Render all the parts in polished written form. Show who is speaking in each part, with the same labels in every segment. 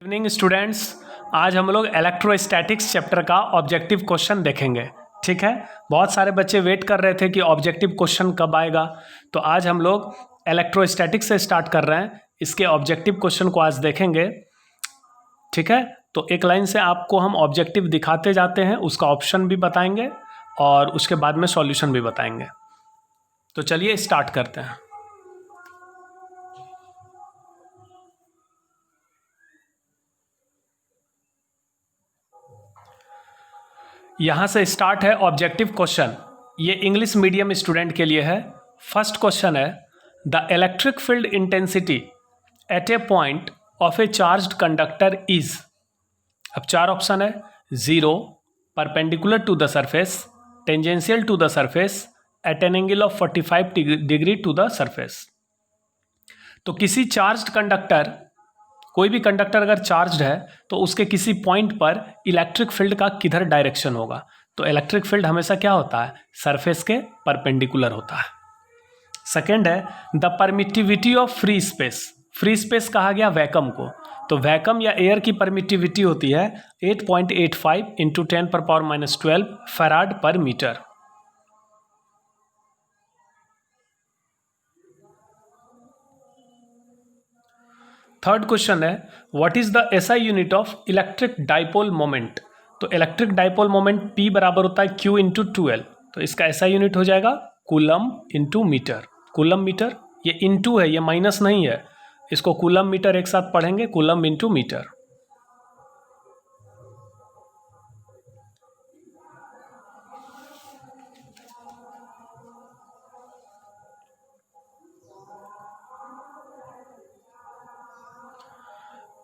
Speaker 1: Evening students, आज हम लोग इलेक्ट्रोस्टैटिक्स चैप्टर का ऑब्जेक्टिव क्वेश्चन देखेंगे। ठीक है, बहुत सारे बच्चे वेट कर रहे थे कि ऑब्जेक्टिव क्वेश्चन कब आएगा, तो आज हम लोग इलेक्ट्रोस्टैटिक्स से स्टार्ट कर रहे हैं। इसके ऑब्जेक्टिव क्वेश्चन को आज देखेंगे। ठीक है, तो एक लाइन से आपको हम ऑब्जेक्टिव दिखाते जाते हैं, उसका ऑप्शन भी बताएंगे और उसके बाद में सॉल्यूशन भी बताएंगे। तो चलिए स्टार्ट करते हैं। यहाँ से स्टार्ट है ऑब्जेक्टिव क्वेश्चन। ये इंग्लिश मीडियम स्टूडेंट के लिए है। फर्स्ट क्वेश्चन है, the electric field intensity at a point of a charged conductor is. अब चार ऑप्शन है, 0, perpendicular to the surface, tangential to the surface, at an angle of 45 degree to the surface. तो किसी charged conductor, कोई भी conductor अगर charged है तो उसके किसी पॉइंट पर इलेक्ट्रिक फील्ड का किधर डायरेक्शन होगा। तो इलेक्ट्रिक फील्ड हमेशा क्या होता है, सरफेस के परपेंडिकुलर होता है। सेकेंड है, the permittivity of free space. Free space कहा गया वैक्यूम को, तो वैक्यूम या एयर की परमिटिविटी होती है 8.85 इंटू 10⁻⁻12 फैराड पर मीटर। थर्ड क्वेश्चन है, what is the SI unit of electric dipole moment. तो इलेक्ट्रिक डाइपोल मोमेंट P बराबर होता है Q इंटू 2L, तो इसका एसआई यूनिट हो जाएगा coulomb into metre. Coulomb metre, ये इंटू है, ये माइनस नहीं है, इसको कूलम मीटर एक साथ पढ़ेंगे, coulomb into metre.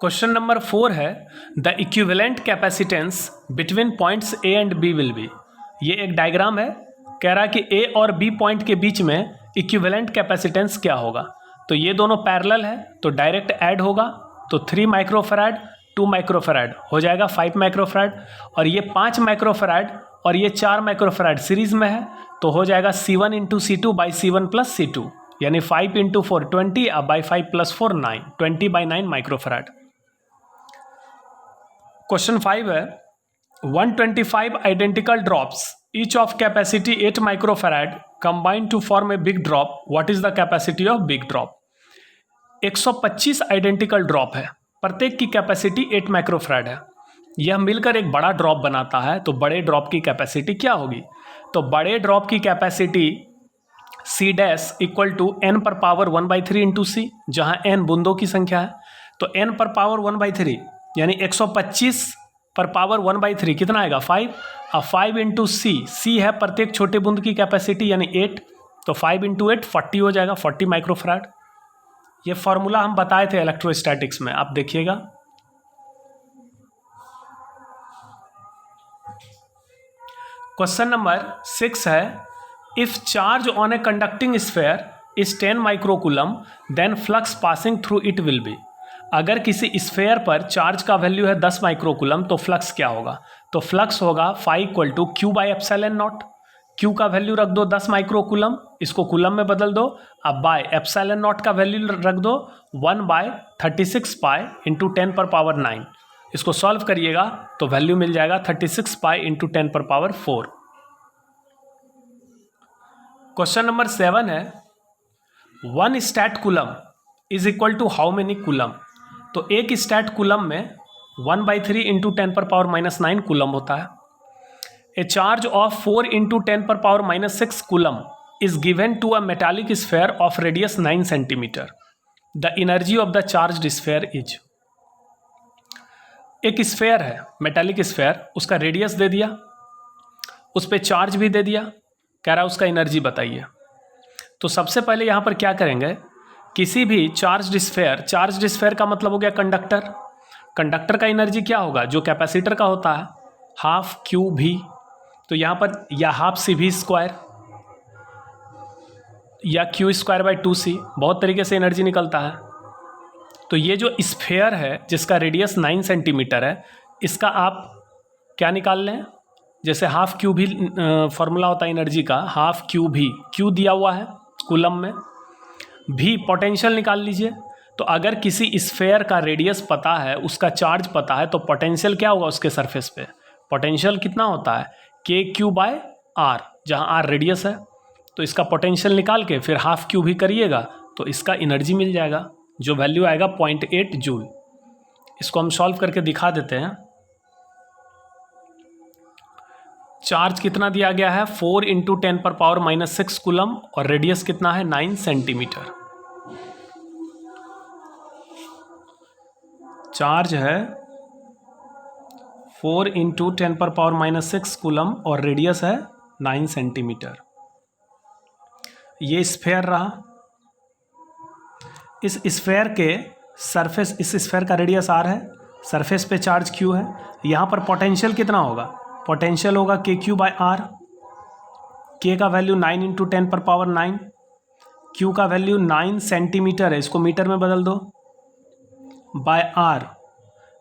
Speaker 1: Question number 4 है, the equivalent capacitance between points A and B will be. ये एक डायग्राम है, कह रहा है कि A और B पॉइंट के बीच में इक्विवेलेंट कैपेसिटेंस क्या होगा। तो ये दोनों पैरेलल है तो डायरेक्ट ऐड होगा, तो 3 माइक्रोफैराड 2 माइक्रोफैराड हो जाएगा 5 माइक्रोफैराड, और ये 5 माइक्रोफैराड और ये 4 माइक्रोफैराड सीरीज में है, तो हो जाएगा C1 into C2 by C1 plus C2, यानी 5 इंटू 4 20, अब बाई 5 प्लस 4 9, 20/9 माइक्रोफैराड। क्वेश्चन 5 है, 125 identical drops each of capacity 8 microfarad combined to form a big drop, what is the capacity of big drop. 125 identical drop है, प्रत्येक की capacity 8 microfarad है, यह मिलकर एक बड़ा ड्रॉप बनाता है, तो बड़े ड्रॉप की कैपेसिटी क्या होगी। तो बड़े ड्रॉप की capacity C dash equal to n पर पावर 1/3 इंटू C, जहाँ n बूंदों की संख्या है, तो n पर पावर 1/3 यानी 125 पर पावर 1/3 कितना आएगा 5, अब 5 इंटू C है प्रत्येक छोटे बूंद की कैपेसिटी यानी 8, तो 5 इंटू 8 40 हो जाएगा, 40 माइक्रोफैराड। ये फॉर्मूला हम बताए थे इलेक्ट्रोस्टैटिक्स में, आप देखिएगा। क्वेश्चन नंबर 6 है, if charge on a conducting sphere is 10 microcoulomb then flux passing through it will be. अगर किसी स्फेयर पर चार्ज का वैल्यू है 10 माइक्रोकूलम तो फ्लक्स क्या होगा। तो फ्लक्स होगा phi equal to Q by epsilon nought. Q का वैल्यू रख दो 10 माइक्रोकूलम, इसको कूलम में बदल दो, अब बाय एप्सिलॉन नॉट का वैल्यू रख दो 1/36 पाई इंटू 10 पर पावर 9। इसको सॉल्व करिएगा तो वैल्यू मिल जाएगा 36 पाई इंटू 10 पर पावर 4। क्वेश्चन नंबर 7 है, 1 stat coulomb is equal to how many coulomb. तो एक स्टैट कूलम में 1/3 इंटू 10 पर पावर -9 कूलम होता है। ए चार्ज ऑफ 4 इंटू 10 पर power -6 coulomb is given to a metallic sphere of radius 9 centimetre, the energy of the charged sphere is. एक sphere है, metallic sphere, उसका रेडियस दे दिया, उस पर चार्ज भी दे दिया, कह रहा है उसका एनर्जी बताइए। तो सबसे पहले यहाँ पर क्या करेंगे, किसी भी चार्ज्ड स्फेयर का मतलब हो गया कंडक्टर। कंडक्टर का एनर्जी क्या होगा, जो कैपेसिटर का होता है, हाफ QV, तो यहाँ पर या हाफ CV² या Q²/2C, बहुत तरीके से एनर्जी निकलता है। तो ये जो स्फेयर है जिसका रेडियस 9 सेंटीमीटर है, इसका आप क्या निकाल लें, जैसे हाफ QV फॉर्मूला होता है एनर्जी का, हाफ QV, Q दिया हुआ है कूलम में, V पोटेंशियल निकाल लीजिए, तो अगर किसी स्फेयर का रेडियस पता है, उसका चार्ज पता है, तो पोटेंशियल क्या होगा उसके सरफेस पे? पोटेंशियल कितना होता है? KQ/R, जहाँ R रेडियस है। तो इसका पोटेंशियल निकाल के फिर हाफ क्यू भी करिएगा तो इसका एनर्जी मिल जाएगा, जो वैल्यू आएगा 0.8 जूल। इसको हम सॉल्व करके दिखा देते हैं। चार्ज कितना दिया गया है? 4 × 10⁻⁻6 कूलम, और रेडियस कितना है? 9 सेंटीमीटर। चार्ज है 4 × 10⁻⁻6 कूलम और रेडियस है 9 सेंटीमीटर। ये स्फेयर रहा। इस स्फेयर के सरफेस, इस स्फेयर का रेडियस R है, सरफेस पे चार्ज Q है। यहाँ पर पोटेंशियल कितना होगा? पोटेंशियल होगा KQ/R। K का वैल्यू 9 × 10⁻⁹, Q का वैल्यू 9 सेंटीमीटर है, इसको मीटर में बदल दो, बाय R।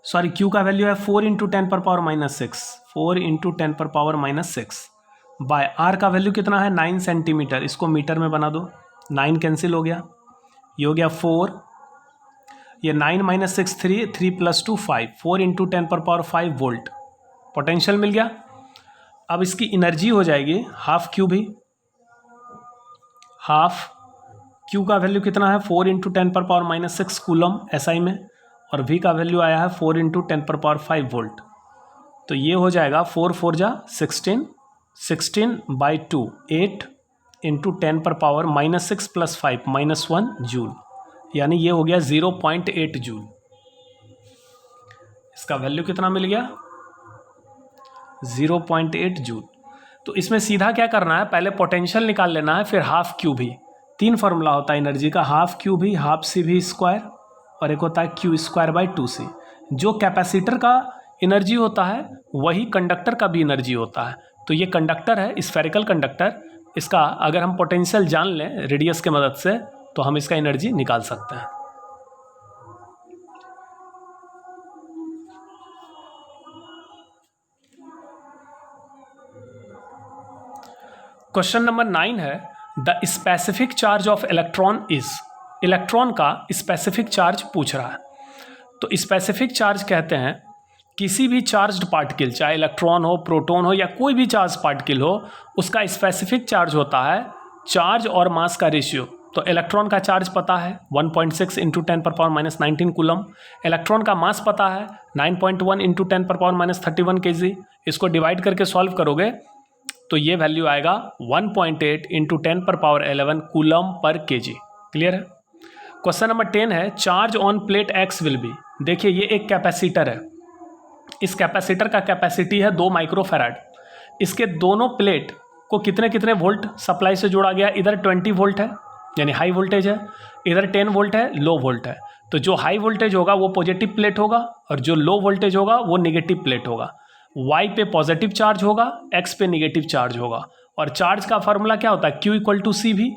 Speaker 1: सॉरी, Q का वैल्यू है 4 × 10⁻⁻6, 4 × 10⁻⁻6, बाय R का वैल्यू कितना है? 9 सेंटीमीटर, इसको मीटर में बना दो, 9 कैंसिल हो गया, ये हो गया 4, ये 9 - 6 3, 3 + 2 5, 4 × 10⁻⁵ वोल्ट पोटेंशियल मिल गया। अब इसकी एनर्जी हो जाएगी हाफ क्यू भी, हाफ क्यू का वैल्यू कितना है? 4 × 10⁻⁻6 कूलम SI में, और V का वैल्यू आया है 4 × 10⁻⁵ वोल्ट। तो ये हो जाएगा 4 4 जा 16, 16/2, 8 × 10⁻⁻6 + 5 -1 जूल, यानी ये हो गया 0.8 जूल। इसका वैल्यू कितना मिल गया? 0.8 जूल। तो इसमें सीधा क्या करना है? पहले पोटेंशियल निकाल लेना है, फिर हाफ क्यू भी। 3 फार्मूला होता है एनर्जी का, हाफ क्यू भी, हाफ CV², और एक होता है Q²/2C। जो कैपेसिटर का एनर्जी होता है वही कंडक्टर का भी एनर्जी होता है। तो ये कंडक्टर है, स्फेरिकल कंडक्टर, इसका अगर हम पोटेंशियल जान लें रेडियस के मदद से तो हम इसका एनर्जी निकाल सकते हैं। क्वेश्चन नंबर 9 है, the specific charge of electron is. Electron का स्पेसिफिक चार्ज पूछ रहा है। तो स्पेसिफिक चार्ज कहते हैं किसी भी चार्ज्ड पार्टिकल, चाहे इलेक्ट्रॉन हो, प्रोटॉन हो, या कोई भी चार्ज पार्टिकल हो, उसका स्पेसिफिक चार्ज होता है चार्ज और मास का रेशियो। तो इलेक्ट्रॉन का चार्ज पता है 1.6 × 10⁻⁻19 कूलम, इलेक्ट्रॉन का मास पता है 9.1 × 10⁻⁻31 kg। इसको डिवाइड करके सॉल्व करोगे तो ये वैल्यू आएगा 1.8 × 10⁻11 कूलम पर kg। क्लियर है? क्वेश्चन नंबर 10 है, charge on plate X will be. देखिए ये एक कैपेसिटर है, इस कैपेसिटर का कैपेसिटी है 2 माइक्रोफैराड। इसके दोनों प्लेट को कितने कितने वोल्ट सप्लाई से जोड़ा गया? इधर 20 वोल्ट है यानी हाई वोल्टेज है, इधर 10 वोल्ट है, लो वोल्ट है। तो जो हाई वोल्टेज होगा वो पॉजिटिव प्लेट होगा और जो लो वोल्टेज होगा वो नेगेटिव प्लेट होगा। Y पे पॉजिटिव चार्ज होगा, X पे नेगेटिव चार्ज होगा। और चार्ज का फार्मूला क्या होता है? Q = CV।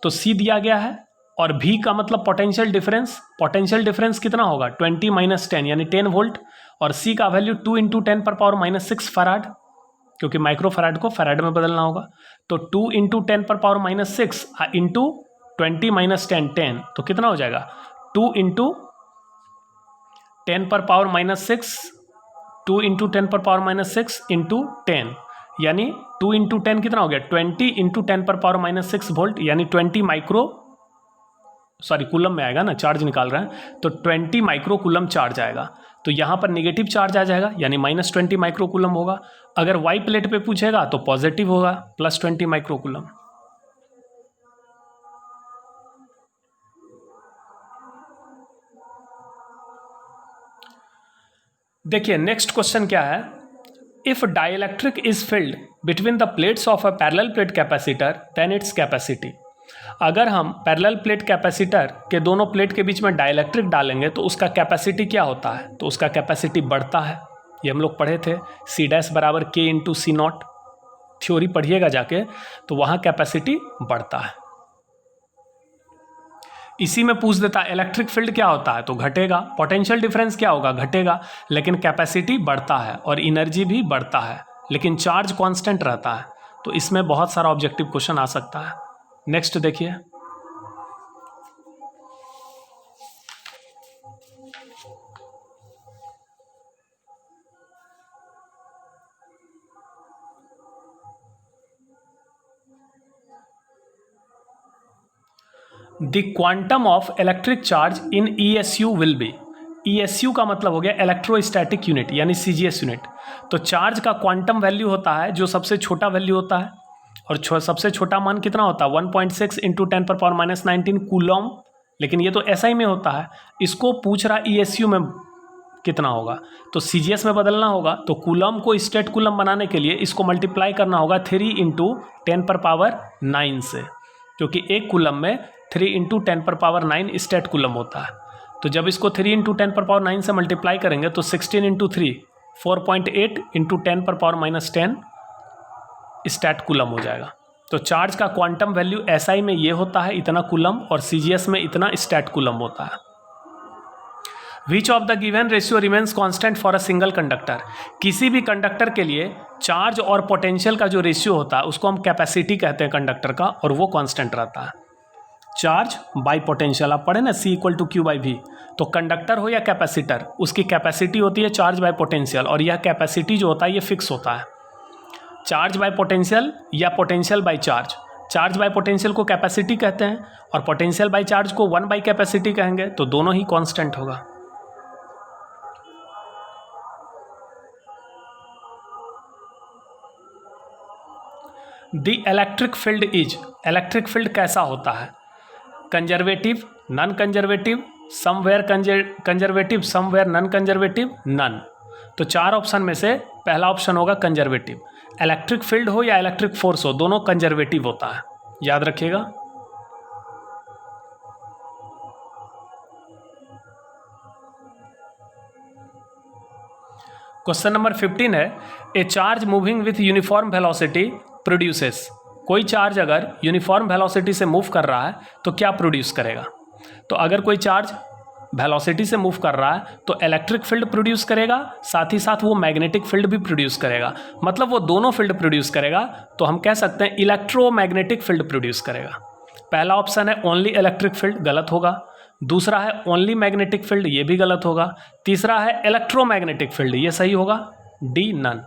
Speaker 1: तो C दिया गया है, और V का मतलब पोटेंशियल डिफरेंस। पोटेंशियल डिफरेंस कितना होगा? 20 - 10 यानी 10 वोल्ट, और C का वैल्यू 2 × 10⁻⁻6 फैराड, क्योंकि माइक्रो फैराड को फैराड में बदलना होगा। तो 2 × 10⁻⁻6 इंटू 20 - 10 10, तो कितना हो जाएगा? 2 × 10⁻⁻6, 2 × 10⁻⁻6 इंटू 10, यानी 2 × 10 कितना हो गया? 20 × 10⁻⁻6 वोल्ट, यानी 20 माइक्रो, सॉरी कूलम में आएगा ना, चार्ज निकाल रहे हैं, तो 20 माइक्रो कूलम चार्ज आएगा। तो यहाँ पर नेगेटिव चार्ज आ जाएगा, यानी -20 माइक्रो कूलम होगा। अगर वाई प्लेट पे पूछेगा तो पॉजिटिव होगा, +20 माइक्रो कूलम। देखिए नेक्स्ट क्वेश्चन क्या है, if dielectric is filled between the plates of a parallel plate capacitor then its capacity. अगर हम पैरेलल प्लेट कैपेसिटर के दोनों प्लेट के बीच में डाइलेक्ट्रिक डालेंगे तो उसका कैपेसिटी क्या होता है? तो उसका कैपेसिटी बढ़ता है। ये हम लोग पढ़े थे, C' = K × C0। थ्योरी पढ़िएगा जाके, तो वहाँ कैपेसिटी बढ़ता है। इसी में पूछ देता है इलेक्ट्रिक फील्ड क्या होता है? तो घटेगा। पोटेंशियल डिफरेंस क्या होगा? घटेगा। लेकिन कैपेसिटी बढ़ता है और एनर्जी भी बढ़ता है, लेकिन चार्ज कांस्टेंट रहता है। तो इसमें बहुत सारा ऑब्जेक्टिव क्वेश्चन आ सकता है। नेक्स्ट देखिए, the quantum of electric charge in ESU will be. ESU का मतलब हो गया इलेक्ट्रोस्टैटिक यूनिट यानी CGS यूनिट। तो चार्ज का क्वांटम वैल्यू होता है जो सबसे छोटा वैल्यू होता है, और सबसे छोटा मान कितना होता है 1.6 इंटू 10⁻⁻19 कूलम। लेकिन ये तो SI में होता है, इसको पूछ रहा ESU में कितना होगा, तो CGS में बदलना होगा। तो कूलम को स्टेट कूलम बनाने के लिए इसको मल्टीप्लाई करना होगा 3 इंटू 10⁻9 से, क्योंकि एक कूलम में 3 इंटू 10⁻9 स्टेट कूलम होता है। तो जब इसको 3 इंटू 10⁻9 से मल्टीप्लाई करेंगे तो 16 इंटू 3 4.8 इंटू 10⁻−10 स्टेट कूलम हो जाएगा। तो चार्ज का क्वांटम वैल्यू SI में ये होता है इतना कूलम, और CGS में इतना स्टेट कूलम होता है। Which of the given ratio remains constant for a single conductor. किसी भी कंडक्टर के लिए चार्ज और पोटेंशियल का जो रेशियो होता है उसको हम कैपेसिटी कहते हैं कंडक्टर का, और वो कांस्टेंट रहता है। चार्ज बाई पोटेंशियल, आप पढ़े ना C = Q/V। तो कंडक्टर हो या कैपेसिटर, उसकी कैपेसिटी होती है चार्ज बाई पोटेंशियल, और यह कैपेसिटी जो होता है ये फिक्स होता है। चार्ज बाई पोटेंशियल या potential by charge. Charge by potential को कैपेसिटी कहते हैं, और पोटेंशियल बाई चार्ज को 1 बाई कैपेसिटी कहेंगे, तो दोनों ही कांस्टेंट होगा। The electric field is, electric field कैसा होता है, conservative, non conservative, somewhere conservative, somewhere non conservative, none. तो 4 ऑप्शन में से पहला ऑप्शन होगा कंजर्वेटिव। इलेक्ट्रिक फील्ड हो या इलेक्ट्रिक फोर्स हो, दोनों कंजर्वेटिव होता है, याद रखिएगा। क्वेश्चन नंबर 15 है, ए charge moving with uniform velocity produces. कोई चार्ज अगर यूनिफॉर्म वेलोसिटी से मूव कर रहा है तो क्या प्रोड्यूस करेगा। तो अगर कोई चार्ज वेलोसिटी से मूव कर रहा है तो इलेक्ट्रिक फील्ड प्रोड्यूस करेगा, साथ ही साथ वो मैग्नेटिक फील्ड भी प्रोड्यूस करेगा, मतलब वो दोनों फील्ड प्रोड्यूस करेगा। तो हम कह सकते हैं इलेक्ट्रोमैग्नेटिक फील्ड प्रोड्यूस करेगा। पहला ऑप्शन है ओनली इलेक्ट्रिक फील्ड, गलत होगा। दूसरा है ओनली मैग्नेटिक फील्ड, ये भी गलत होगा। तीसरा है इलेक्ट्रोमैग्नेटिक फील्ड, ये सही होगा, D none.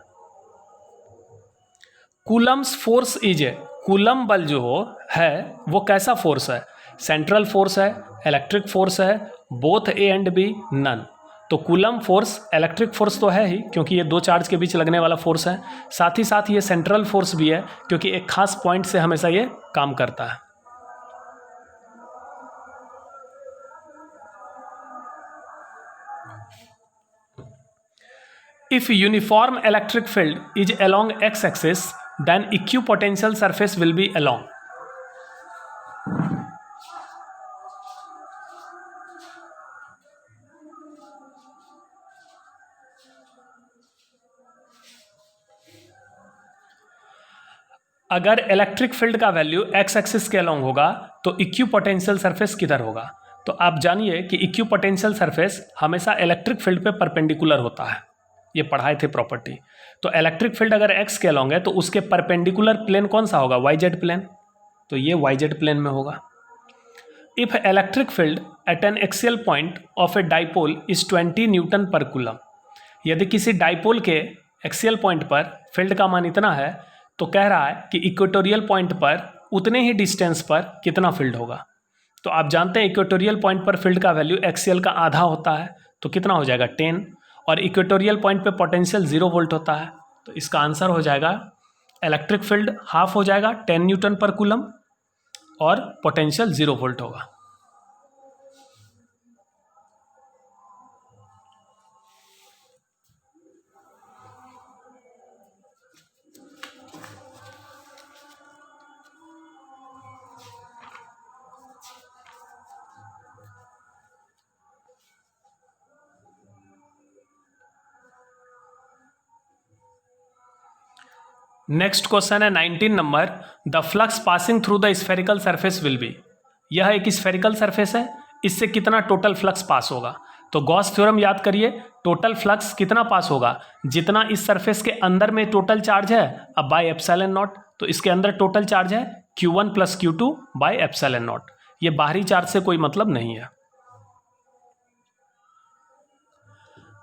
Speaker 1: Coulomb's force is A, coulomb बल जो है वो कैसा फोर्स है, सेंट्रल फोर्स है, इलेक्ट्रिक फोर्स है, both A and B, none. तो कूलम फोर्स इलेक्ट्रिक फोर्स तो है ही, क्योंकि ये दो चार्ज के बीच लगने वाला फोर्स है, साथ ही साथ ये सेंट्रल फोर्स भी है, क्योंकि एक खास पॉइंट से हमेशा ये काम करता है। If uniform electric field is along x-axis, then equipotential surface will be along. अगर इलेक्ट्रिक फील्ड का वैल्यू एक्स एक्सिस के अलॉन्ग होगा तो इक्विपोटेंशियल सरफेस किधर होगा। तो आप जानिए कि इक्विपोटेंशियल सरफेस हमेशा इलेक्ट्रिक फील्ड पे परपेंडिकुलर होता है, ये पढ़ाए थे प्रॉपर्टी। तो इलेक्ट्रिक फील्ड अगर एक्स के अलॉन्ग है तो उसके परपेंडिकुलर प्लेन कौन सा होगा, YZ प्लेन, तो ये YZ प्लेन में होगा। If electric field eight N axial point of a dipole is 20 Newton पर कूलम, यदि किसी डाइपोल के एक्सियल पॉइंट पर फील्ड का मान इतना है तो कह रहा है कि इक्वेटोरियल पॉइंट पर उतने ही डिस्टेंस पर कितना फील्ड होगा। तो आप जानते हैं इक्वेटोरियल पॉइंट पर फील्ड का वैल्यू एक्सियल का आधा होता है, तो कितना हो जाएगा 10, और इक्वेटोरियल पॉइंट पे पोटेंशियल 0 वोल्ट होता है, तो इसका आंसर हो जाएगा इलेक्ट्रिक फील्ड हाफ हो जाएगा 10 न्यूटन पर कूलम, और पोटेंशियल 0 वोल्ट होगा। नेक्स्ट क्वेश्चन है 19 number, the flux passing through the spherical surface will B. यह एक स्फेरिकल सरफेस है, इससे कितना टोटल फ्लक्स पास होगा। तो गॉस थ्योरम याद करिए, टोटल फ्लक्स कितना पास होगा, जितना इस सरफेस के अंदर में टोटल चार्ज है अब बाय एप्सिलॉन नॉट, तो इसके अंदर टोटल चार्ज है Q1 + Q2 by epsilon not, ये बाहरी चार्ज से कोई मतलब नहीं है।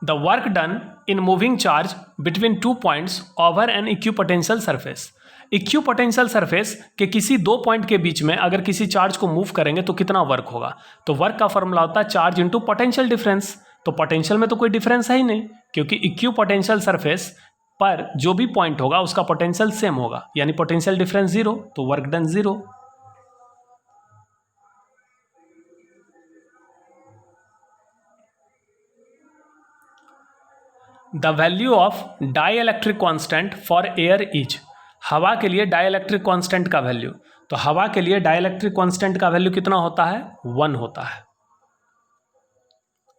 Speaker 1: The work done in moving charge between 2 points over an equipotential surface. Equipotential surface के किसी दो पॉइंट के बीच में अगर किसी चार्ज को मूव करेंगे तो कितना वर्क होगा। तो वर्क का फॉर्मूला होता है चार्ज इंटू पोटेंशियल डिफरेंस। तो पोटेंशियल में तो कोई डिफरेंस है ही नहीं, क्योंकि इक्विपोटेंशियल सरफेस पर जो भी पॉइंट होगा उसका पोटेंशियल सेम होगा, यानी पोटेंशियल डिफरेंस जीरो, तो work done zero. The value of dielectric constant for air is. हवा के लिए डाइइलेक्ट्रिक कांस्टेंट का वैल्यू, तो हवा के लिए डाइइलेक्ट्रिक कांस्टेंट का वैल्यू कितना होता है, 1 होता है,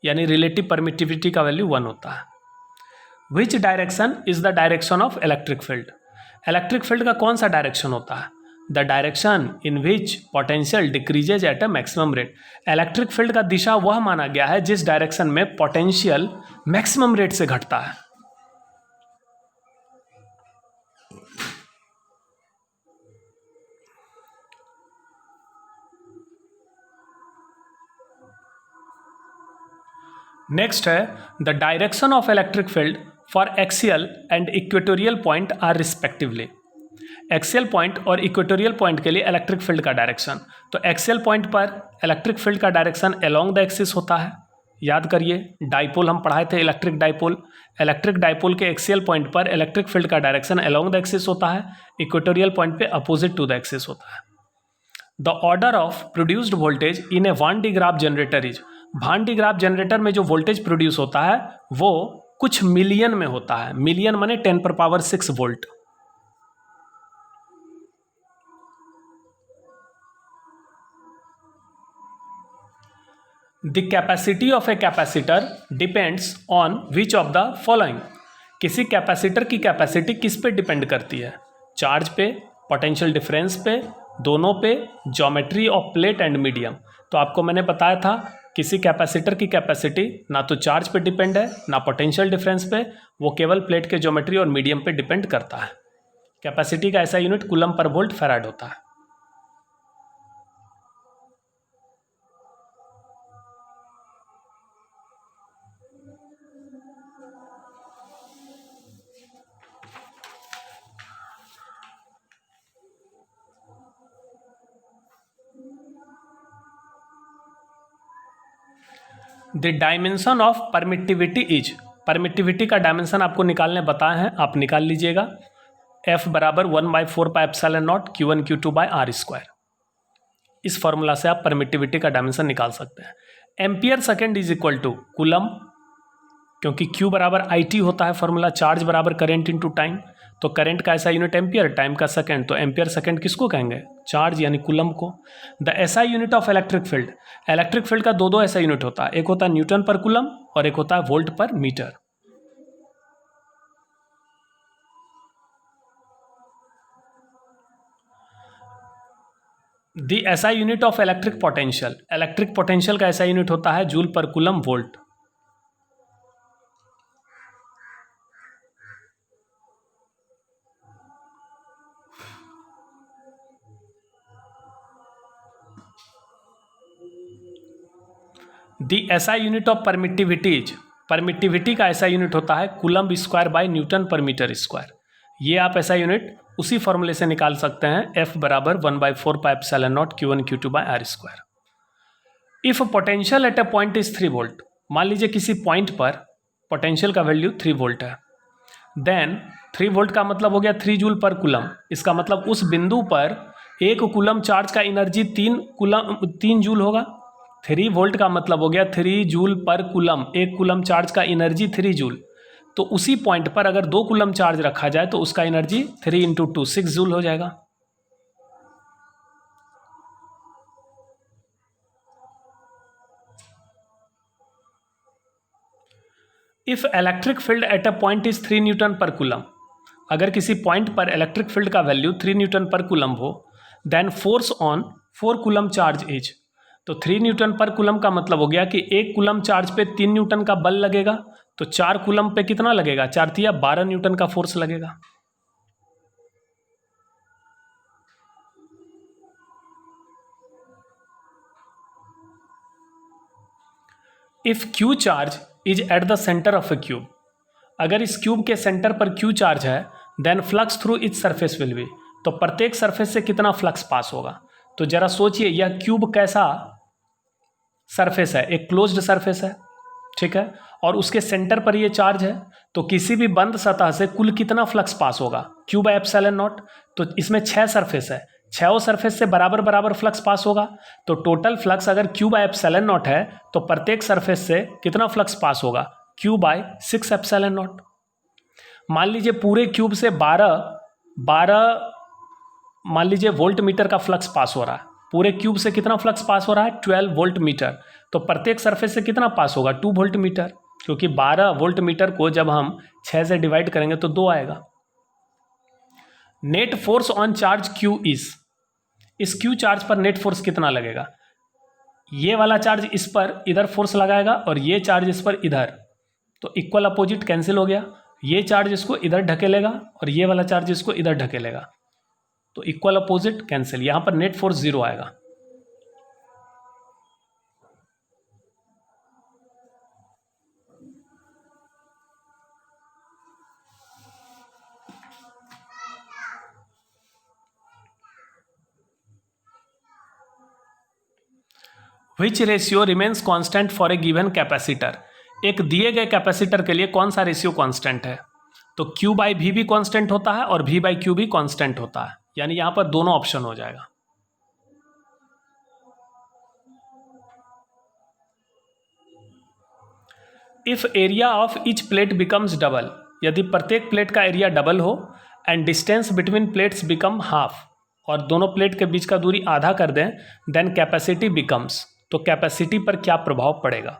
Speaker 1: यानी रिलेटिव परमिटिविटी का वैल्यू 1 होता है। Which direction is the direction of electric field. Electric field का कौन सा डायरेक्शन होता है, the direction in which potential decreases at a maximum rate. Electric field का दिशा वह माना गया है जिस डायरेक्शन में पोटेंशियल मैक्सिमम रेट से घटता है। नेक्स्ट है the direction of electric field for axial and equatorial point are respectively. Axial point और इक्वेटोरियल पॉइंट के लिए इलेक्ट्रिक फील्ड का डायरेक्शन, तो एक्सियल पॉइंट पर इलेक्ट्रिक फील्ड का डायरेक्शन अलोंग द एक्सिस होता है। याद करिए डाइपोल हम पढ़ाए थे, इलेक्ट्रिक डाइपोल। इलेक्ट्रिक डाइपोल के एक्सियल पॉइंट पर इलेक्ट्रिक फील्ड का डायरेक्शन अलोंग द एक्सिस होता है, इक्वेटोरियल पॉइंट पे अपोजिट टू द एक्सिस होता है। The order of produced voltage in A one D graph generator is. One D graph generator में जो वोल्टेज प्रोड्यूस होता है वो कुछ मिलियन में होता है। मिलियन माने 10⁻⁶ volt. The capacity of a capacitor depends on which of the following. किसी कैपेसिटर की कैपेसिटी किस पे डिपेंड करती है, चार्ज पे, पोटेंशियल डिफरेंस पे, दोनों पे, geometry of plate and medium. तो आपको मैंने बताया था किसी कैपेसिटर की कैपेसिटी ना तो चार्ज पे डिपेंड है ना पोटेंशियल डिफरेंस पे, वो केवल प्लेट के ज्योमेट्री और मीडियम पे डिपेंड करता है। कैपेसिटी का SI unit coulomb per volt farad होता है। The dimension of permittivity is. Permittivity का डायमेंशन आपको निकालने बताए हैं, आप निकाल लीजिएगा। F बराबर 1/4πε0 Q1 Q2 by R square. इस फॉर्मूला से आप परमिटिविटी का डायमेंशन निकाल सकते हैं। Ampere second is equal to coulomb, क्योंकि Q बराबर IT होता है फॉर्मूला, चार्ज बराबर करेंट इनटू टाइम। तो करंट का ऐसा यूनिट एम्पियर, टाइम का सेकंड, तो एम्पियर सेकंड किसको कहेंगे, चार्ज यानी कूलम को। The SI unit of electric field. Electric field का दो ऐसा यूनिट होता है, एक होता है न्यूटन पर कूलम और एक होता है वोल्ट पर metre. The SI unit of electric potential. Electric potential का ऐसा यूनिट होता है जूल पर coulomb volt. The SI unit of permittivity is. Permittivity का ऐसा यूनिट होता है कूलम स्क्वायर बाय न्यूटन पर मीटर स्क्वायर। ये आप ऐसा यूनिट उसी फॉर्मूले से निकाल सकते हैं, F बराबर 1/4πε0 Q1 Q2 by R square. If potential at a point is 3 volt. मान लीजिए किसी पॉइंट पर पोटेंशियल का वैल्यू 3 वोल्ट है, देन 3 वोल्ट का मतलब हो गया 3 जूल पर कूलम। इसका मतलब उस बिंदु पर एक कूलम चार्ज का एनर्जी 3 जूल होगा। 3 वोल्ट का मतलब हो गया 3 जूल पर कूलम, एक कूलम चार्ज का एनर्जी 3 जूल। तो उसी पॉइंट पर अगर 2 कूलम चार्ज रखा जाए तो उसका एनर्जी 3 × 2 6 जूल हो जाएगा। If electric field at a point is 3 newton पर कूलम। अगर किसी पॉइंट पर इलेक्ट्रिक फील्ड का वैल्यू 3 न्यूटन पर कूलम हो, then force on 4 coulomb charge is. तो 3 न्यूटन पर कूलम का मतलब हो गया कि एक कूलम चार्ज पे 3 न्यूटन का बल लगेगा, तो 4 कूलम पे कितना लगेगा, 4 तिया 12 न्यूटन का फोर्स लगेगा। If Q charge is at the centre of a cube, अगर इस क्यूब के सेंटर पर क्यू चार्ज है then flux through each surface will be, तो प्रत्येक सरफेस से कितना फ्लक्स पास होगा। तो जरा सोचिए यह क्यूब कैसा सरफेस है, एक क्लोज्ड सरफेस है, ठीक है, और उसके सेंटर पर ये चार्ज है, तो किसी भी बंद सतह से कुल कितना फ्लक्स पास होगा, क्यू बाय एप्सिलॉन नॉट। तो इसमें 6 सरफेस है, 6 सरफेस से बराबर बराबर फ्लक्स पास होगा, तो टोटल फ्लक्स अगर क्यू बाय एप्सिलॉन नॉट है तो प्रत्येक सरफेस से कितना फ्लक्स पास होगा, क्यू बाय 6 एप्सिलॉन नॉट। मान लीजिए पूरे क्यूब से 12 मान लीजिए वोल्ट मीटर का फ्लक्स पास हो रहा है, पूरे क्यूब से कितना फ्लक्स पास हो रहा है, 12 वोल्ट मीटर, तो प्रत्येक सरफेस से कितना पास होगा, 2 वोल्ट मीटर, क्योंकि 12 वोल्ट मीटर को जब हम 6 से डिवाइड करेंगे तो 2 आएगा। Net force on charge Q इस क्यू चार्ज पर नेट फोर्स कितना लगेगा, ये वाला चार्ज इस पर इधर फोर्स लगाएगा और ये चार्ज इस पर इधर, तो इक्वल अपोजिट कैंसिल हो गया, ये चार्ज इसको इधर ढकेलेगा और ये वाला चार्ज इसको इधर ढकेलेगा, तो इक्वल अपोजिट कैंसिल, यहां पर नेट फोर्स 0 आएगा। विच ratio remains constant for a given capacitor, एक दिए गए कैपेसिटर के लिए कौन सा रेशियो कांस्टेंट है, तो Q बाई V भी कांस्टेंट होता है और V बाई Q भी कांस्टेंट होता है, यानी यहां पर दोनों ऑप्शन हो जाएगा। If area of each plate becomes double, यदि प्रत्येक प्लेट का एरिया डबल हो and distance between plates become half, और दोनों प्लेट के बीच का दूरी आधा कर दें, देन कैपेसिटी बिकम्स, तो कैपेसिटी पर क्या प्रभाव पड़ेगा,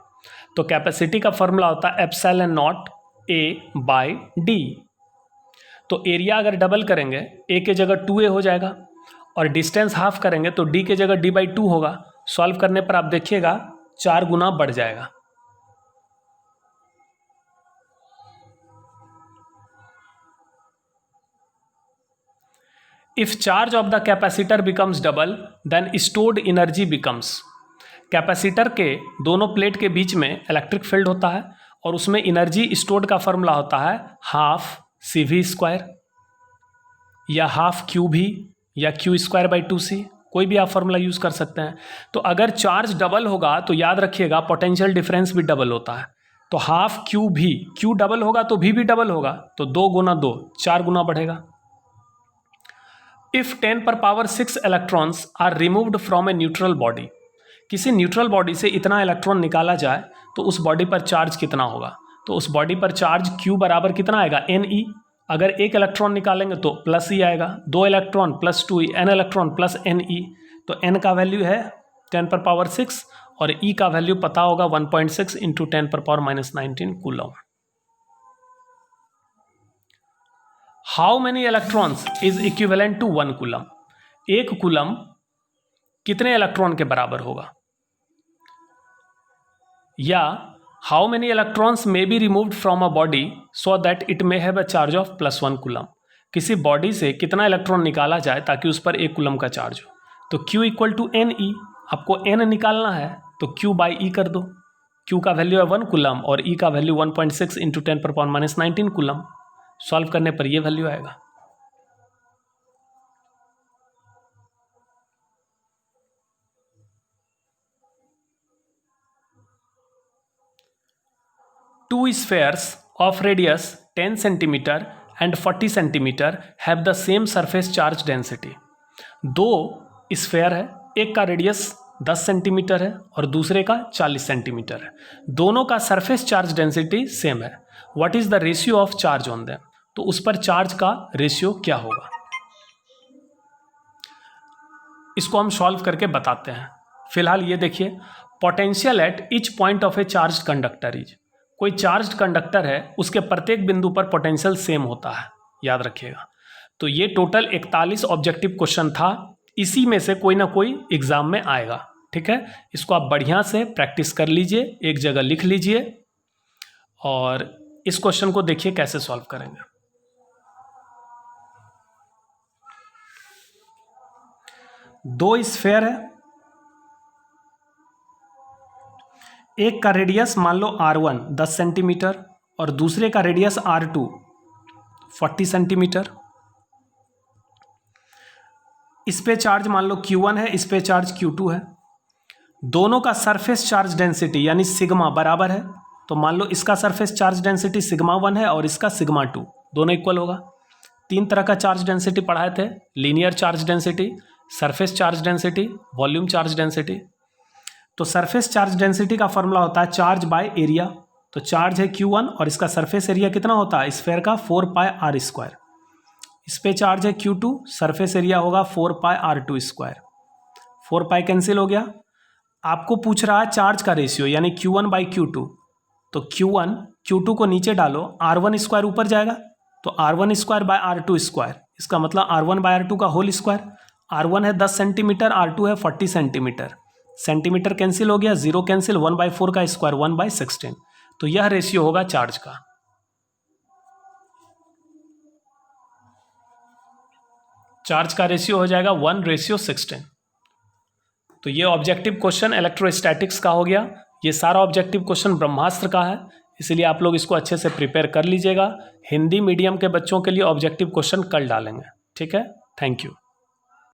Speaker 1: तो कैपेसिटी का फॉर्मूला होता है epsilon not A by D। तो एरिया अगर डबल करेंगे A के जगह 2A हो जाएगा और डिस्टेंस हाफ करेंगे तो D के जगह D बाई 2 होगा, सॉल्व करने पर आप देखिएगा 4 गुना बढ़ जाएगा। If charge of the capacitor becomes double then stored energy becomes, capacitor के दोनों प्लेट के बीच में इलेक्ट्रिक फील्ड होता है और उसमें एनर्जी स्टोर्ड का फॉर्मूला होता है हाफ CV स्क्वायर या हाफ QV या Q स्क्वायर बाई 2C, कोई भी आप फॉर्मूला यूज कर सकते हैं। तो अगर चार्ज डबल होगा तो याद रखिएगा पोटेंशियल डिफरेंस भी डबल होता है, तो हाफ QV, Q डबल होगा तो V भी डबल होगा, तो 2 गुना 2 4 गुना बढ़ेगा। इफ 10 पर power 6 electrons are removed from a neutral body, किसी न्यूट्रल बॉडी से इतना इलेक्ट्रॉन निकाला जाए तो उस बॉडी पर चार्ज कितना होगा, तो उस बॉडी पर चार्ज Q बराबर कितना आएगा, Ne, अगर एक इलेक्ट्रॉन निकालेंगे तो प्लस E आएगा, 2 electron plus 2E, n electron plus Ne, तो n का वैल्यू है 10 पर पावर 6 और E का वैल्यू पता होगा 1.6 इंटू 10 पर पावर -19 coulomb. How many electrons is equivalent to 1 coulomb, 1 coulomb कितने इलेक्ट्रॉन के बराबर होगा, या how many electrons may be removed from a body so that it may have a charge of +1 coulomb, किसी बॉडी से कितना इलेक्ट्रॉन निकाला जाए ताकि उस पर 1 कूलम का चार्ज हो, तो Q इक्वल टू Ne, आपको n निकालना है तो Q बाई E कर दो, Q का वैल्यू है 1 कूलम और E का वैल्यू 1.6 इंटू 10 पर पावर -19 कूलम, सॉल्व करने पर यह वैल्यू आएगा। Two spheres of radius 10 cm and 40 cm have the same surface charge density, दो स्फेयर है, एक का रेडियस 10 सेंटीमीटर है और दूसरे का 40 सेंटीमीटर है, दोनों का सरफेस चार्ज डेंसिटी सेम है, what is the ratio of charge on them, तो उस पर चार्ज का रेशियो क्या होगा, इसको हम सॉल्व करके बताते हैं। फिलहाल ये देखिए, potential at each point of A charge conductor is, कोई चार्ज कंडक्टर है उसके प्रत्येक बिंदु पर पोटेंशियल सेम होता है, याद रखिएगा। तो ये टोटल 41 ऑब्जेक्टिव क्वेश्चन था, इसी में से कोई ना कोई एग्जाम में आएगा, ठीक है। इसको आप बढ़िया से प्रैक्टिस कर लीजिए, एक जगह लिख लीजिए और इस क्वेश्चन को देखिए कैसे सॉल्व करेंगे। दो स्फेयर है, एक का रेडियस मान लो R1 10 सेंटीमीटर और दूसरे का रेडियस R2 40 सेंटीमीटर। इस पे चार्ज मान लो Q1 है, इस पे चार्ज Q2 है। दोनों का सरफेस चार्ज डेंसिटी यानी सिग्मा बराबर है, तो मान लो इसका सरफेस चार्ज डेंसिटी सिग्मा 1 है और इसका सिग्मा 2, दोनों इक्वल होगा। तीन तरह का चार्ज डेंसिटी पढ़ाए थे, linear charge density, surface charge density, volume charge density. तो सरफेस चार्ज डेंसिटी का फॉर्मूला होता है चार्ज बाय एरिया। तो चार्ज है Q1 और इसका सरफेस एरिया कितना होता है स्फेयर का 4πr²। इस पे चार्ज है Q2, सरफेस एरिया होगा 4πr²। 4π कैंसिल हो गया। आपको पूछ रहा है चार्ज का रेशियो यानी Q1/Q2। तो Q1 Q2 को नीचे डालो, R1² ऊपर जाएगा तो R1²/R2²। इसका मतलब R1/R2 का होल स्क्वायर। R1 है 10 सेंटीमीटर, R2 है 40 सेंटीमीटर। सेंटीमीटर कैंसिल हो गया, 0 कैंसिल, 1/4 का स्क्वायर 1/16। तो यह रेशियो होगा चार्ज का। चार्ज का रेशियो हो जाएगा 1:16। तो ये ऑब्जेक्टिव क्वेश्चन इलेक्ट्रोस्टैटिक्स का हो गया। ये सारा ऑब्जेक्टिव क्वेश्चन ब्रह्मास्त्र का है, इसलिए आप लोग इसको अच्छे से प्रिपेयर कर लीजिएगा। हिंदी मीडियम के बच्चों के लिए ऑब्जेक्टिव क्वेश्चन कल डालेंगे। ठीक है, थैंक यू।